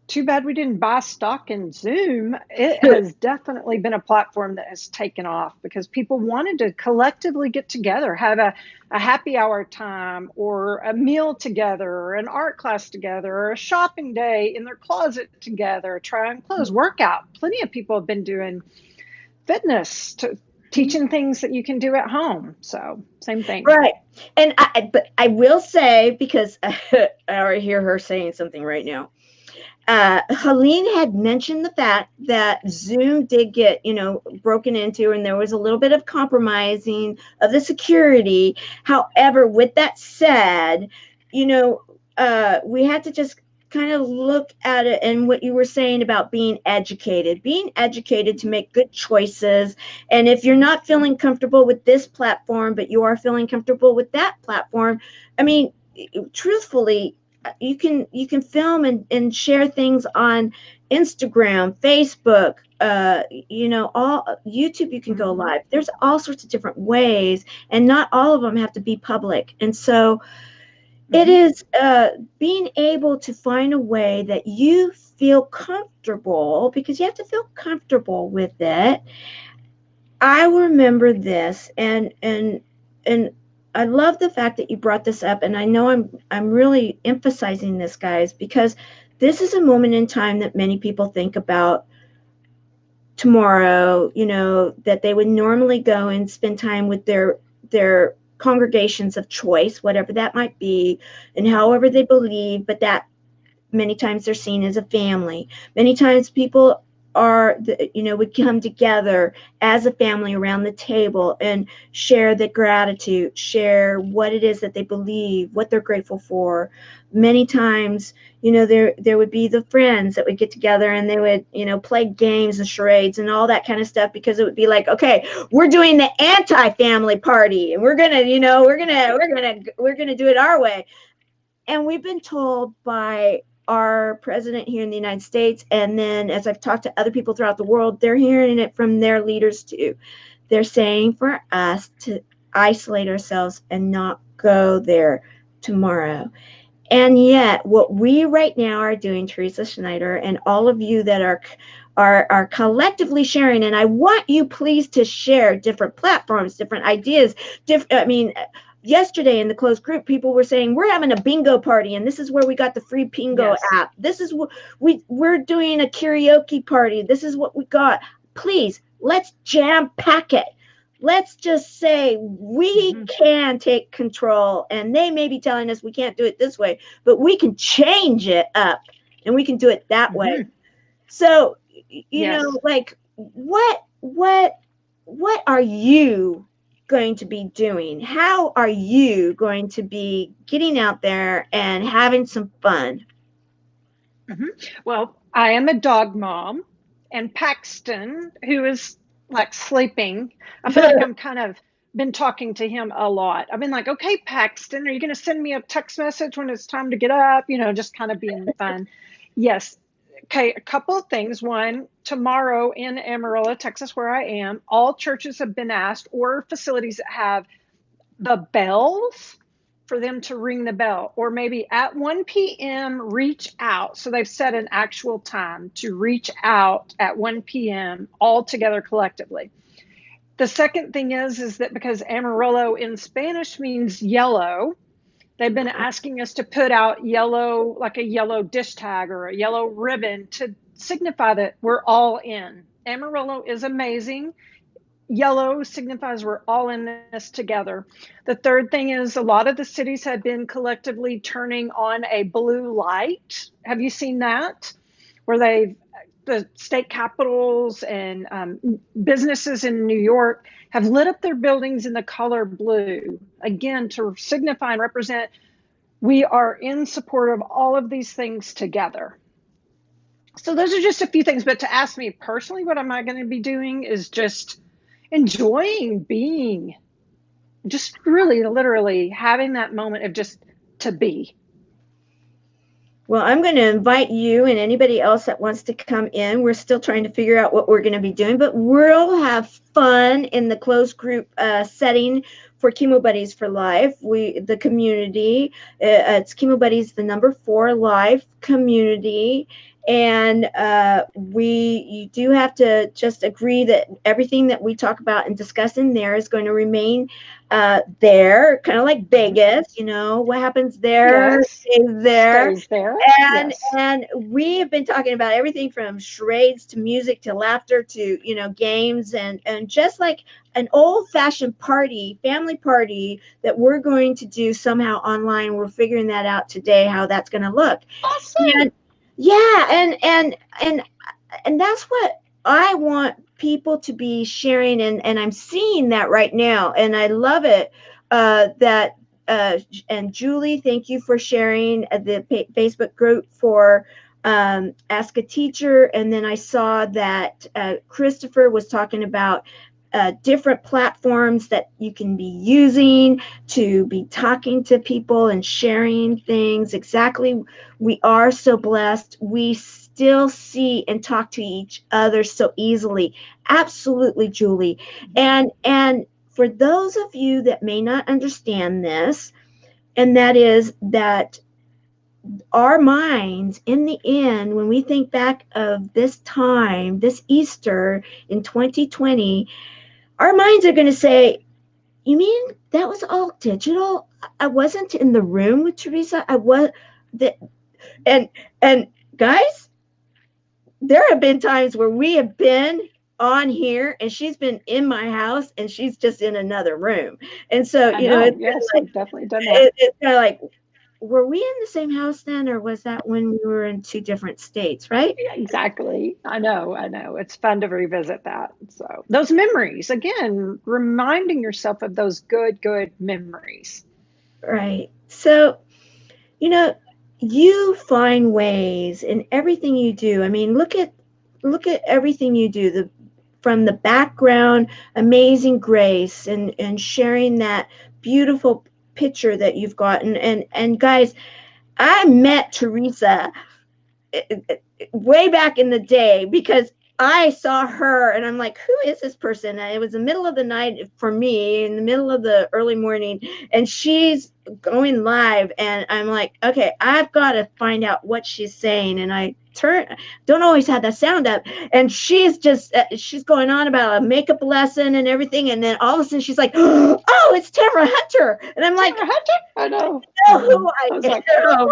too bad we didn't buy stock in Zoom. It has definitely been a platform that has taken off because people wanted to collectively get together, have a happy hour time or a meal together or an art class together or a shopping day in their closet together, try on clothes, workout. Plenty of people have been doing fitness, teaching things that you can do at home. So same thing. Right. And but I will say, because I already hear her saying something right now. Helene had mentioned the fact that Zoom did get, broken into, and there was a little bit of compromising of the security. However, with that said, we had to just kind of look at it, and what you were saying about being educated to make good choices. And if you're not feeling comfortable with this platform, but you are feeling comfortable with that platform, I mean, truthfully, you can film and share things on Instagram, Facebook, all YouTube. You can go Mm-hmm. live. There's all sorts of different ways, and not all of them have to be public. And so it Mm-hmm. is being able to find a way that you feel comfortable, because you have to feel comfortable with it. I remember this, and I love the fact that you brought this up, and I know I'm really emphasizing this, guys, because this is a moment in time that many people think about tomorrow, that they would normally go and spend time with their congregations of choice, whatever that might be, and however they believe, but that many times they're seen as a family. Many times people would come together as a family around the table and share the gratitude, share what it is that they believe, what they're grateful for. Many times, there would be the friends that would get together and they would, play games and charades and all that kind of stuff, because it would be like, okay, we're doing the anti-family party and we're gonna do it our way. And we've been told by our president here in the United States, and then as I've talked to other people throughout the world, they're hearing it from their leaders too. They're saying for us to isolate ourselves and not go there tomorrow. And yet, what we right now are doing, Teresa Snider, and all of you that are collectively sharing, and I want you please to share different platforms, different ideas. Yesterday in the closed group, people were saying we're having a bingo party, and this is where we got the free bingo app. This is what we're doing, a karaoke party. This is what we got. Please, let's jam pack it. Let's just say we can take control, and they may be telling us we can't do it this way, but we can change it up and we can do it that way. So, like what are you going to be doing? How are you going to be getting out there and having some fun? Well, I am a dog mom, and Paxton, who is like sleeping, I feel like I'm kind of been talking to him a lot. I've been like, okay, Paxton, are you going to send me a text message when it's time to get up? Just kind of being fun. Yes. Okay, a couple of things. One, tomorrow in Amarillo, Texas, where I am, all churches have been asked, or facilities that have the bells, for them to ring the bell, or maybe at 1 p.m. reach out. So they've set an actual time to reach out at 1 p.m. all together collectively. The second thing is that because Amarillo in Spanish means yellow, they've been asking us to put out yellow, like a yellow dish tag or a yellow ribbon, to signify that we're all in. Amarillo is amazing. Yellow signifies we're all in this together. The third thing is a lot of the cities have been collectively turning on a blue light. Have you seen that? Where the state capitals and businesses in New York have lit up their buildings in the color blue, again, to signify and represent we are in support of all of these things together. So those are just a few things. But to ask me personally, what am I going to be doing is just enjoying being, just really literally having that moment of just to be. Well, I'm going to invite you and anybody else that wants to come in. We're still trying to figure out what we're going to be doing, but we'll have fun in the closed group setting for Chemo Buddies for Life. The community, it's Chemo Buddies, the number 4 life community. And you do have to just agree that everything that we talk about and discuss in there is going to remain there, kind of like Vegas. What happens there stays there. And we have been talking about everything from charades to music to laughter to games and just like an old-fashioned party, family party that we're going to do somehow online. We're figuring that out today, how that's going to look. Awesome. And that's what I want people to be sharing, and I'm seeing that right now, and I love it. And Julie, thank you for sharing the Facebook group for Ask a Teacher, and then I saw that Christopher was talking about different platforms that you can be using to be talking to people and sharing things. Exactly. We are so blessed. We still see and talk to each other so easily. Absolutely, Julie. And for those of you that may not understand this, and that is that our minds, in the end, when we think back of this time, this Easter in 2020, our minds are going to say, You mean that was all digital? I wasn't in the room with Teresa. I was the and and guys, there have been times where we have been on here and she's been in my house and she's just in another room. And so, I know. it's Yes, like we've definitely done that. it's kind of like, were we in the same house then, or was that when we were in two different states, right? Yeah, exactly. I know. I know. It's fun to revisit that. So those memories, again, reminding yourself of those good memories. Right. So, you know, you find ways in everything you do. I mean, look at everything you do. The From the background, Amazing Grace, and sharing that beautiful picture that you've gotten. And guys, I met Teresa way back in the day because I saw her and I'm like, who is this person? And it was the middle of the night for me, in the middle of the early morning, and she's going live. And I'm like, okay, I've got to find out what she's saying. And I don't always have the sound up. And she's going on about a makeup lesson and everything. And then all of a sudden she's like, oh, it's Tamara Hunter. And I'm like, Tamara Hunter? I know. know who I I was like, am.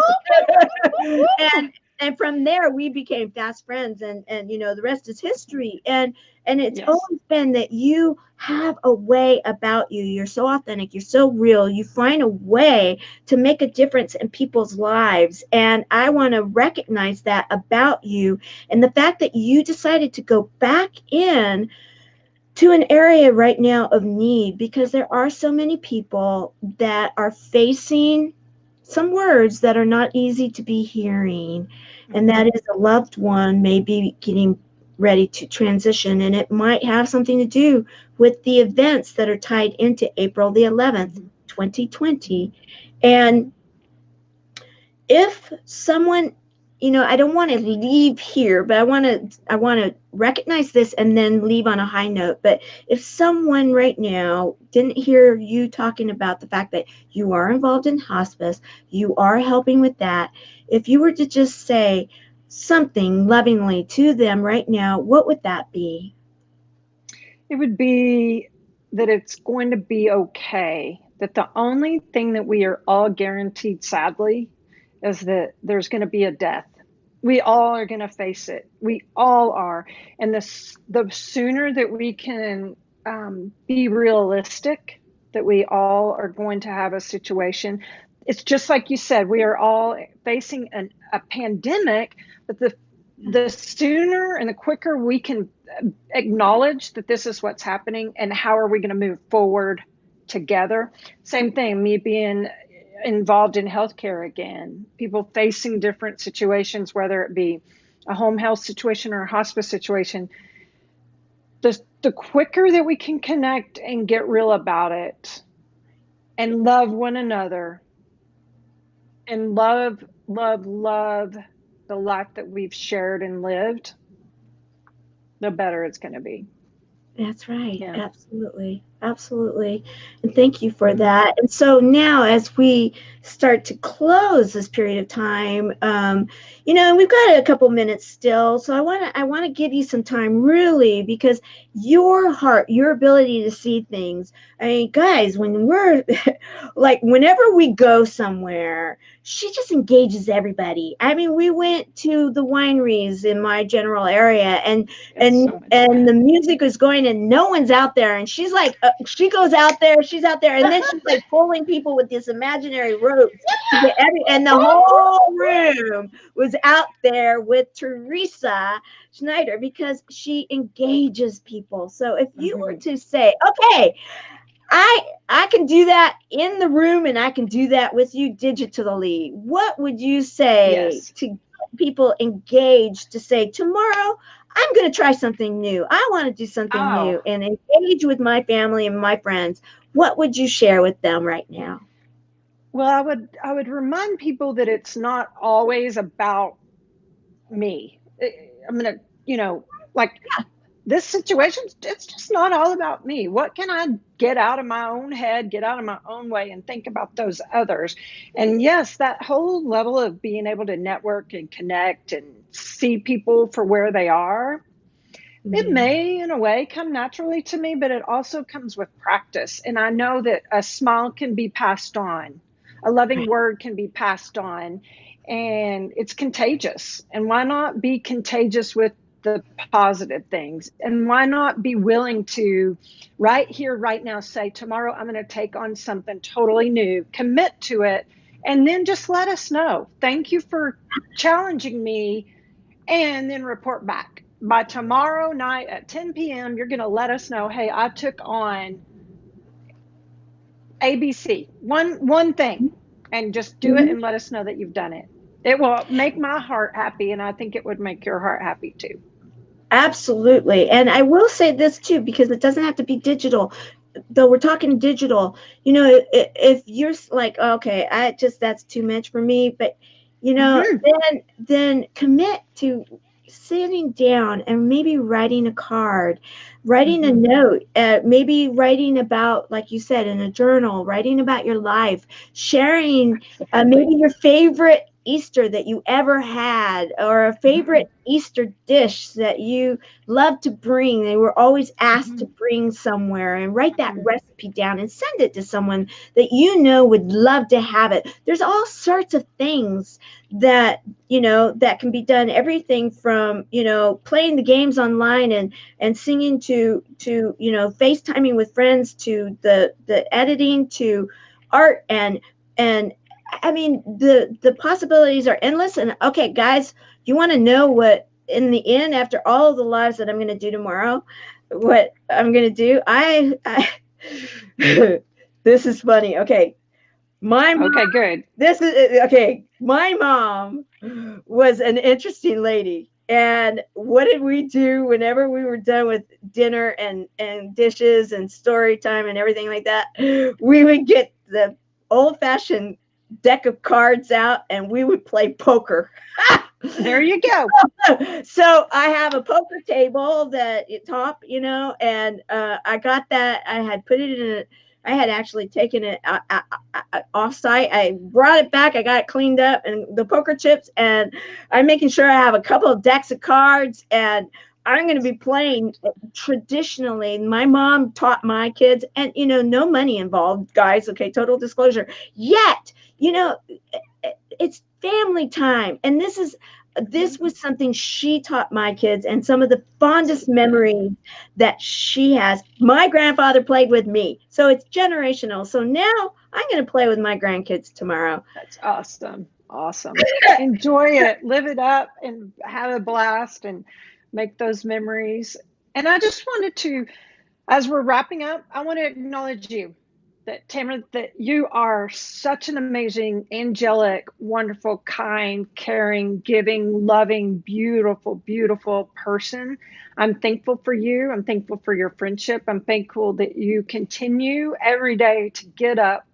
whoop. And from there we became fast friends, and the rest is history. And it's Yes. always been that you have a way about you. You're so authentic, you're so real, you find a way to make a difference in people's lives. And I want to recognize that about you, and the fact that you decided to go back in to an area right now of need, because there are so many people that are facing some words that are not easy to be hearing. And that is a loved one may be getting ready to transition, and it might have something to do with the events that are tied into April the 11th, 2020. And if someone, I don't want to leave here, but I want to recognize this and then leave on a high note. But if someone right now didn't hear you talking about the fact that you are involved in hospice, you are helping with that, if you were to just say something lovingly to them right now, what would that be? It would be that it's going to be okay. That the only thing that we are all guaranteed, sadly, is that there's going to be a death. We all are going to face it. We all are. And the sooner that we can be realistic that we all are going to have a situation. It's just like you said, we are all facing a pandemic, but the sooner and the quicker we can acknowledge that this is what's happening and how are we going to move forward together. Same thing, me being involved in healthcare again, people facing different situations, whether it be a home health situation or a hospice situation. The quicker that we can connect and get real about it and love one another and love the life that we've shared and lived, the better it's going to be. That's right. Yeah. Absolutely. Absolutely. And thank you for that. And so now, as we start to close this period of time, we've got a couple minutes still. So I want to give you some time, really, because your heart, your ability to see things. I mean, guys, when we're like, whenever we go somewhere, she just engages everybody. I mean, we went to the wineries in my general area, and So and the music was going and no one's out there, and she's like, she goes out there, she's out there, and then she's like pulling people with this imaginary ropes to get and the whole room was out there with Teresa Snider, because she engages people. So if you were to say, okay, I can do that in the room and I can do that with you digitally, what would you say yes. to get people engaged, to say, tomorrow I'm going to try something new, I want to do something new and engage with my family and my friends? What would you share with them right now? Well, I would remind people that it's not always about me. I'm gonna, like this situation, it's just not all about me. What can I get out of my own head, get out of my own way, and think about those others? And yes, that whole level of being able to network and connect and see people for where they are, It may, in a way, come naturally to me, but it also comes with practice. And I know that a smile can be passed on, a loving word can be passed on, and it's contagious. And why not be contagious with the positive things? And why not be willing to, right here, right now, say, tomorrow I'm going to take on something totally new, commit to it, and then just let us know. Thank you for challenging me, and then report back. By tomorrow night at 10 p.m., you're going to let us know, hey, I took on ABC, one thing, and just do it and let us know that you've done it. It will make my heart happy, and I think it would make your heart happy too. Absolutely. And I will say this too, because it doesn't have to be digital. Though we're talking digital, if you're like, okay, that's too much for me, but then commit to sitting down and maybe writing a card, writing a note, maybe writing about, like you said, in a journal, writing about your life, sharing maybe your favorite Easter that you ever had, or a favorite Easter dish that you love to bring. They were always asked to bring somewhere, and write that recipe down and send it to someone that would love to have it. There's all sorts of things that that can be done. Everything from playing the games online and singing to FaceTiming with friends, to the editing, to art, and I mean, the possibilities are endless. And okay, guys, you want to know what, in the end, after all of the lives that I'm going to do tomorrow, what I'm going to do? I this is funny. Okay. Okay, good. This is okay. My mom was an interesting lady. And what did we do whenever we were done with dinner and dishes and story time and everything like that? We would get the old-fashioned deck of cards out and we would play poker. There you go. So I have a poker table that and I got that. I had put it in I had actually taken it off site. I brought it back. I got it cleaned up, and the poker chips, and I'm making sure I have a couple of decks of cards, and I'm going to be playing traditionally. My mom taught my kids, and no money involved, guys. Okay, total disclosure. Yet, it's family time, and this was something she taught my kids, and some of the fondest memories that she has. My grandfather played with me, so it's generational. So now I'm going to play with my grandkids tomorrow. That's awesome. Awesome. Enjoy it, live it up, and have a blast, and make those memories. And I just wanted to, as we're wrapping up, I want to acknowledge you, that Tamara, that you are such an amazing, angelic, wonderful, kind, caring, giving, loving, beautiful, beautiful person. I'm thankful for you. I'm thankful for your friendship. I'm thankful that you continue every day to get up,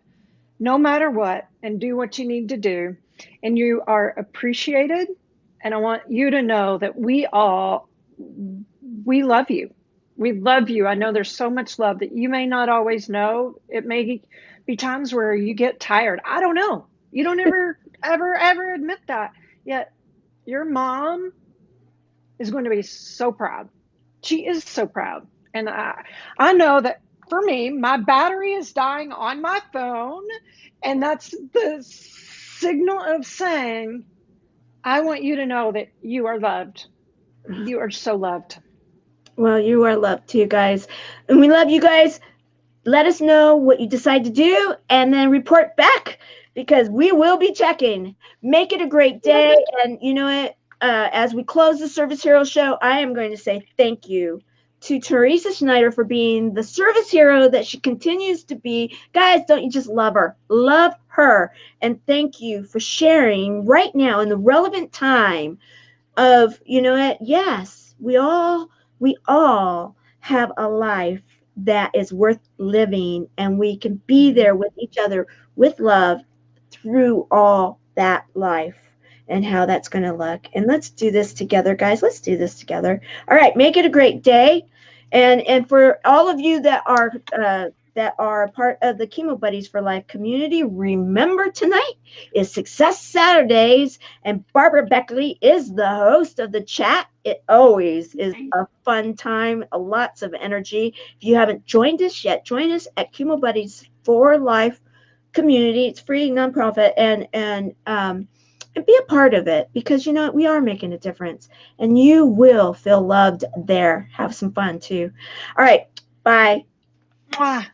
no matter what, and do what you need to do. And you are appreciated. And I want you to know that we love you. We love you. I know there's so much love that you may not always know. It may be times where you get tired. I don't know. You don't ever admit that. Yet your mom is going to be so proud. She is so proud. And I know that for me, my battery is dying on my phone. And that's the signal of saying, I want you to know that you are loved. You are so loved. Well, you are loved too, guys. And we love you guys. Let us know what you decide to do, and then report back, because we will be checking. Make it a great day. And you know what? As we close the Service Hero Show, I am going to say thank you to Teresa Snider for being the service hero that she continues to be. Guys, don't you just love her? Love her. And thank you for sharing right now in the relevant time of, what? Yes, we all have a life that is worth living, and we can be there with each other with love through all that life, and how that's going to look. And let's do this together, guys. Let's do this together. All right, make it a great day. And for all of you that are that are part of the Chemo Buddies for Life community, remember tonight is Success Saturdays, and Barbara Beckley is the host of the chat. It always is a fun time, lots of energy. If you haven't joined us yet, join us at Chemo Buddies for Life community. It's free, nonprofit, and be a part of it, because you know we are making a difference, and you will feel loved there. Have some fun too. All right, bye. Mwah.